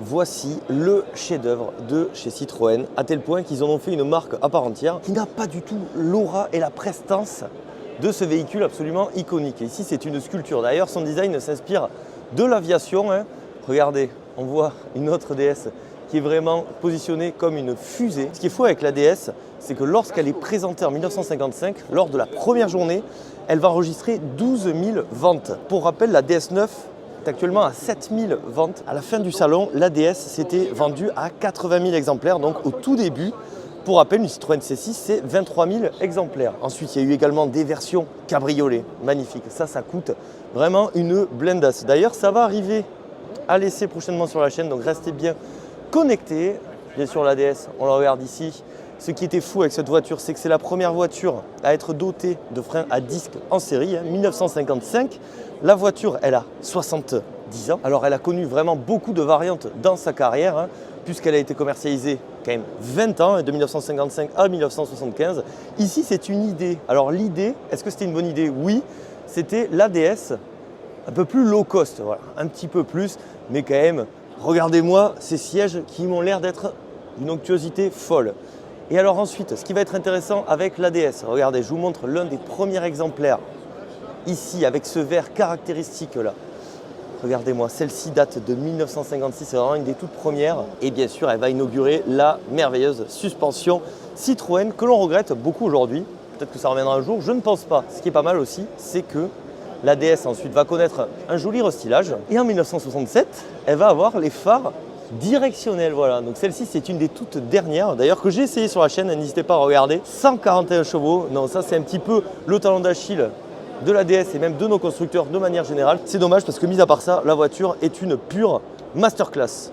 voici le chef-d'œuvre de chez Citroën, à tel point qu'ils en ont fait une marque à part entière qui n'a pas du tout l'aura et la prestance de ce véhicule absolument iconique. Et ici, c'est une sculpture. D'ailleurs, son design s'inspire de l'aviation. Regardez, on voit une autre DS qui est vraiment positionnée comme une fusée. Ce qui est fou avec la DS, c'est que lorsqu'elle est présentée en 1955, lors de la première journée, elle va enregistrer 12 000 ventes. Pour rappel, la DS9 est actuellement à 7 000 ventes. À la fin du salon, la DS s'était vendue à 80 000 exemplaires, donc au tout début. Pour rappel, une Citroën C6, c'est 23 000 exemplaires. Ensuite, il y a eu également des versions cabriolet, magnifiques. Ça coûte vraiment une blindasse. D'ailleurs, ça va arriver à l'essai prochainement sur la chaîne, donc restez bien connectés. Bien sûr, la DS, on la regarde ici. Ce qui était fou avec cette voiture, c'est que c'est la première voiture à être dotée de freins à disque en série, 1955. La voiture, elle a 70 ans. Alors, elle a connu vraiment beaucoup de variantes dans sa carrière, puisqu'elle a été commercialisée quand même 20 ans, de 1955 à 1975. Ici, c'est une idée. Alors, l'idée, est-ce que c'était une bonne idée? Oui, c'était l'ADS un peu plus low cost, voilà, un petit peu plus, mais quand même, regardez-moi ces sièges qui m'ont l'air d'être d'une onctuosité folle. Et alors ensuite, ce qui va être intéressant avec l'ADS, regardez, je vous montre l'un des premiers exemplaires, ici, avec ce verre caractéristique là. Regardez-moi, celle-ci date de 1956, c'est vraiment une des toutes premières. Et bien sûr, elle va inaugurer la merveilleuse suspension Citroën que l'on regrette beaucoup aujourd'hui. Peut-être que ça reviendra un jour, je ne pense pas. Ce qui est pas mal aussi, c'est que la DS ensuite va connaître un joli restylage. Et en 1967, elle va avoir les phares directionnels. Voilà. Donc celle-ci, c'est une des toutes dernières. D'ailleurs, que j'ai essayé sur la chaîne, n'hésitez pas à regarder. 141 chevaux. Non, ça, c'est un petit peu le talon d'Achille de la DS et même de nos constructeurs de manière générale. C'est dommage parce que, mis à part ça, la voiture est une pure masterclass.